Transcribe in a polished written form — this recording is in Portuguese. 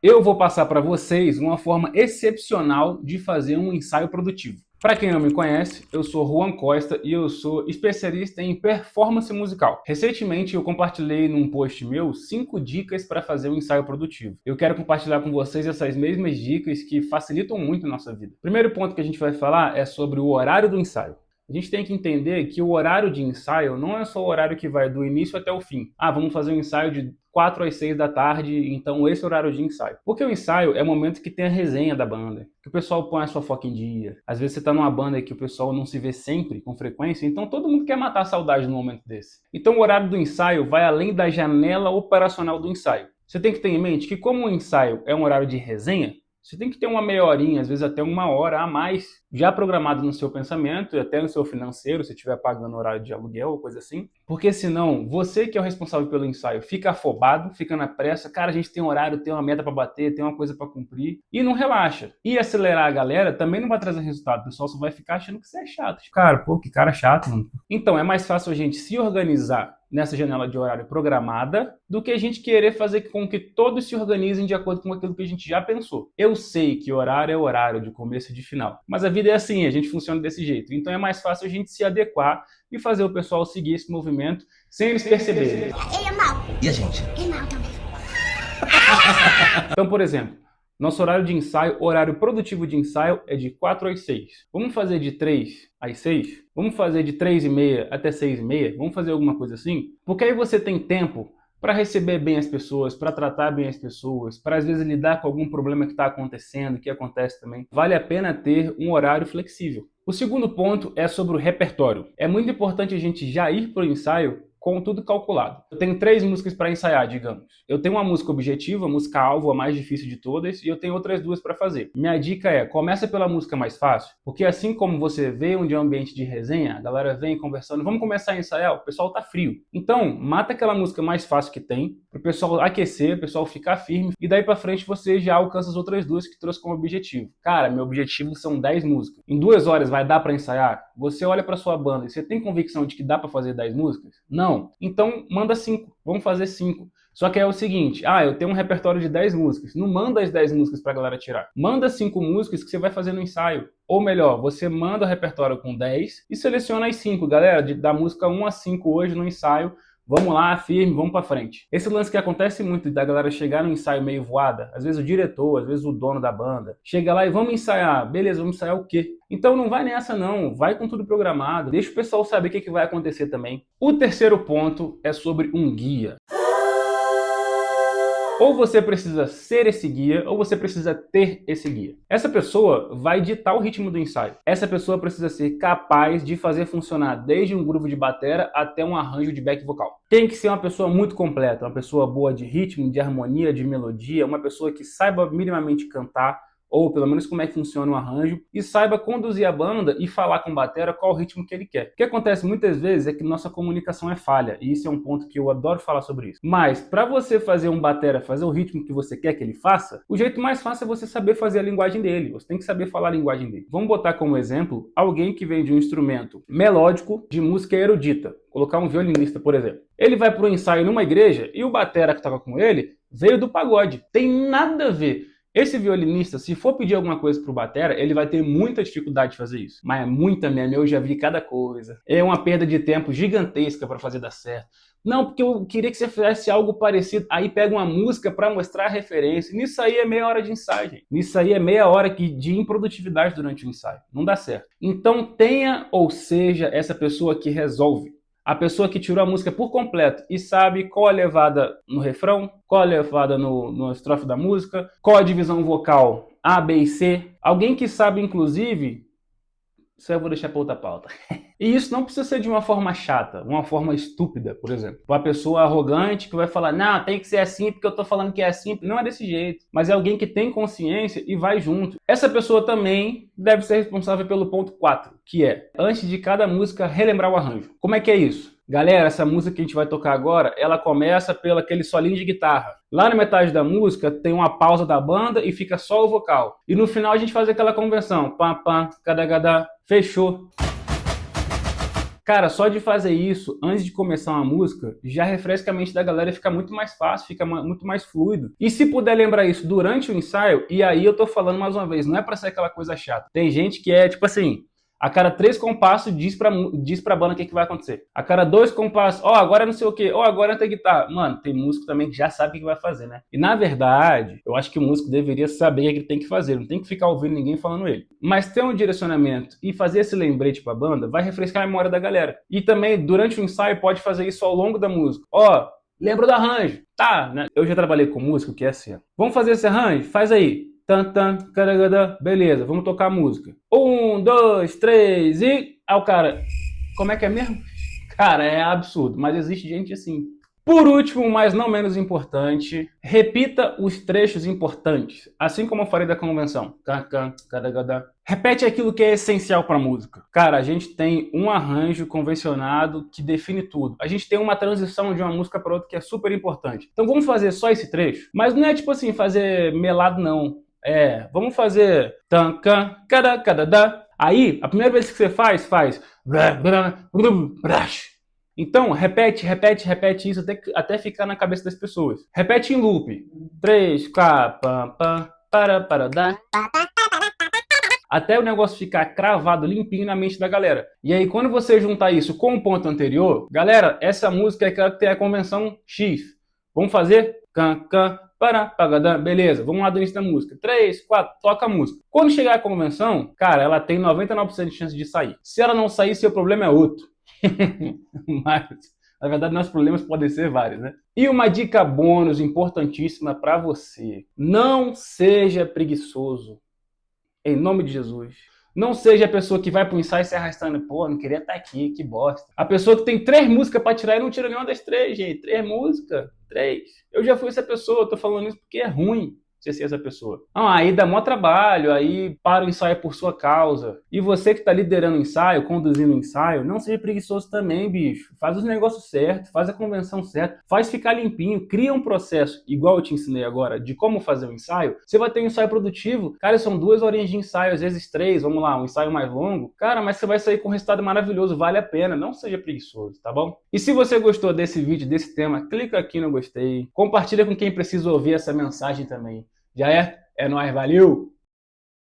Eu vou passar para vocês uma forma excepcional de fazer um ensaio produtivo. Para quem não me conhece, eu sou Juan Costa e eu sou especialista em performance musical. Recentemente eu compartilhei num post meu 5 dicas para fazer um ensaio produtivo. Eu quero compartilhar com vocês essas mesmas dicas que facilitam muito a nossa vida. O primeiro ponto que a gente vai falar é sobre o horário do ensaio. A gente tem que entender que o horário de ensaio não é só o horário que vai do início até o fim. Ah, vamos fazer um ensaio de 4 às 6 da tarde, então esse é o horário de ensaio. Porque o ensaio é o momento que tem a resenha da banda, que o pessoal põe a sua foca em dia. Às vezes você tá numa banda que o pessoal não se vê sempre, com frequência, então todo mundo quer matar a saudade no momento desse. Então o horário do ensaio vai além da janela operacional do ensaio. Você tem que ter em mente que como o ensaio é um horário de resenha, você tem que ter uma meia horinha, às vezes até uma hora a mais, já programado no seu pensamento e até no seu financeiro, se estiver pagando horário de aluguel ou coisa assim. Porque senão, você que é o responsável pelo ensaio fica afobado, fica na pressa, cara, a gente tem um horário, tem uma meta para bater, tem uma coisa para cumprir, e não relaxa. E acelerar a galera também não vai trazer resultado, o pessoal só vai ficar achando que você é chato. Cara, pô, que cara chato, mano. Então, é mais fácil a gente se organizar nessa janela de horário programada, do que a gente querer fazer com que todos se organizem de acordo com aquilo que a gente já pensou. Eu sei que horário é horário, de começo e de final, mas a vida é assim, a gente funciona desse jeito. Então é mais fácil a gente se adequar e fazer o pessoal seguir esse movimento sem eles perceberem. Ele é mau. E a gente? É mau também. Então, por exemplo, nosso horário de ensaio, horário produtivo de ensaio é de 4 às 6. Vamos fazer de 3 às 6? Vamos fazer de 3h30 até 6h30? Vamos fazer alguma coisa assim? Porque aí você tem tempo para receber bem as pessoas, para tratar bem as pessoas, para às vezes lidar com algum problema que está acontecendo, que acontece também. Vale a pena ter um horário flexível. O segundo ponto é sobre o repertório. É muito importante a gente já ir para o ensaio com tudo calculado. Eu tenho 3 músicas para ensaiar, digamos. Eu tenho uma música objetiva, a música alvo, a mais difícil de todas, e eu tenho outras 2 para fazer. Minha dica é, começa pela música mais fácil, porque assim como você vê onde é um ambiente de resenha, a galera vem conversando, vamos começar a ensaiar, o pessoal tá frio. Então, mata aquela música mais fácil que tem, para o pessoal aquecer, o pessoal ficar firme, e daí para frente você já alcança as outras 2 que trouxe como objetivo. Cara, meu objetivo são 10 músicas. Em 2 horas vai dar para ensaiar? Você olha para sua banda e você tem convicção de que dá para fazer 10 músicas? Não. Então, manda 5. Vamos fazer 5. Só que é o seguinte, eu tenho um repertório de 10 músicas. Não manda as 10 músicas pra galera tirar. Manda 5 músicas que você vai fazer no ensaio. Ou melhor, você manda o repertório com 10 e seleciona as 5. Galera, da música 1 a 5 hoje no ensaio, vamos lá, firme, vamos pra frente. Esse lance que acontece muito da galera chegar no ensaio meio voada, às vezes o diretor, às vezes o dono da banda, chega lá e vamos ensaiar. Beleza, vamos ensaiar o quê? Então não vai nessa não, vai com tudo programado, deixa o pessoal saber o que vai acontecer também. O terceiro ponto é sobre um guia. Ou você precisa ser esse guia, ou você precisa ter esse guia. Essa pessoa vai ditar o ritmo do ensaio. Essa pessoa precisa ser capaz de fazer funcionar desde um groove de batera até um arranjo de back vocal. Tem que ser uma pessoa muito completa, uma pessoa boa de ritmo, de harmonia, de melodia, uma pessoa que saiba minimamente cantar, ou pelo menos como é que funciona o arranjo, e saiba conduzir a banda e falar com o batera qual o ritmo que ele quer. O que acontece muitas vezes é que nossa comunicação é falha, e isso é um ponto que eu adoro falar sobre isso. Mas, para você fazer um batera fazer o ritmo que você quer que ele faça, o jeito mais fácil é você saber fazer a linguagem dele, você tem que saber falar a linguagem dele. Vamos botar como exemplo alguém que vem de um instrumento melódico de música erudita, colocar um violinista, por exemplo. Ele vai para um ensaio numa igreja e o batera que estava com ele veio do pagode. Tem nada a ver. Esse violinista, se for pedir alguma coisa pro batera, ele vai ter muita dificuldade de fazer isso. Mas é muita mesmo, eu já vi cada coisa. É uma perda de tempo gigantesca para fazer dar certo. Não, porque eu queria que você fizesse algo parecido. Aí pega uma música para mostrar a referência. Nisso aí é meia hora de ensaio, gente. Nisso aí é meia hora de improdutividade durante o ensaio. Não dá certo. Então tenha ou seja essa pessoa que resolve. A pessoa que tirou a música por completo e sabe qual a levada no refrão, qual a levada no estrofe da música, qual a divisão vocal A, B e C. Alguém que sabe, inclusive... Isso eu vou deixar para outra pauta. E isso não precisa ser de uma forma chata, uma forma estúpida, por exemplo. Uma pessoa arrogante que vai falar, não, tem que ser assim porque eu tô falando que é assim. Não é desse jeito. Mas é alguém que tem consciência e vai junto. Essa pessoa também deve ser responsável pelo ponto 4, que é, antes de cada música, relembrar o arranjo. Como é que é isso? Galera, essa música que a gente vai tocar agora, ela começa pelo aquele solinho de guitarra. Lá na metade da música tem uma pausa da banda e fica só o vocal. E no final a gente faz aquela convenção. Pam, pam, cada, fechou. Cara, só de fazer isso antes de começar uma música, já refresca a mente da galera e fica muito mais fácil, fica muito mais fluido. E se puder lembrar isso durante o ensaio, e aí eu tô falando mais uma vez, não é pra ser aquela coisa chata. Tem gente que é tipo assim, a cada 3 compassos diz pra banda o que vai acontecer. A cada 2 compassos, ó, agora não sei o que, ó, agora tem guitarra. Mano, tem músico também que já sabe o que vai fazer, né? E na verdade, eu acho que o músico deveria saber o que ele tem que fazer, não tem que ficar ouvindo ninguém falando ele. Mas ter um direcionamento e fazer esse lembrete pra banda vai refrescar a memória da galera. E também, durante o ensaio, pode fazer isso ao longo da música. Ó, lembra do arranjo? Tá, né? Eu já trabalhei com músico que é assim, ó. Vamos fazer esse arranjo? Faz aí. Tan, tan, caragada, beleza, vamos tocar a música. 1, 2, 3 e... Ah, o cara, como é que é mesmo? Cara, é absurdo, mas existe gente assim. Por último, mas não menos importante, repita os trechos importantes, assim como eu falei da convenção. Repete aquilo que é essencial para a música. Cara, a gente tem um arranjo convencionado que define tudo. A gente tem uma transição de uma música para outra que é super importante. Então vamos fazer só esse trecho? Mas não é tipo assim, fazer melado não. Vamos fazer... Aí, a primeira vez que você faz... Então, repete isso até ficar na cabeça das pessoas. Repete em loop. 3, 4, dá. Até o negócio ficar cravado, limpinho na mente da galera. E aí, quando você juntar isso com o ponto anterior, galera, essa música é aquela que tem a convenção X. Vamos fazer? Beleza, vamos lá do início da música. 3, 4, toca a música. Quando chegar a convenção, cara, ela tem 99% de chance de sair. Se ela não sair, seu problema é outro. Mas, na verdade, nossos problemas podem ser vários, né? E uma dica bônus importantíssima para você. Não seja preguiçoso. Em nome de Jesus. Não seja a pessoa que vai pro ensaio se arrastando. Pô, não queria estar aqui, que bosta. A pessoa que tem 3 músicas para tirar e não tira nenhuma das 3, gente. 3 músicas, 3. Eu já fui essa pessoa, tô falando isso porque é ruim você ser essa pessoa. Aí dá mó trabalho, aí para o ensaio por sua causa. E você que tá liderando o ensaio, conduzindo o ensaio, não seja preguiçoso também, bicho. Faz os negócios certos, faz a convenção certa, faz ficar limpinho, cria um processo, igual eu te ensinei agora, de como fazer um ensaio. Você vai ter um ensaio produtivo, cara, são 2 horinhas de ensaio, às vezes 3, vamos lá, um ensaio mais longo. Cara, mas você vai sair com um resultado maravilhoso, vale a pena, não seja preguiçoso, tá bom? E se você gostou desse vídeo, desse tema, clica aqui no gostei, compartilha com quem precisa ouvir essa mensagem também. Já é? É nóis, valeu!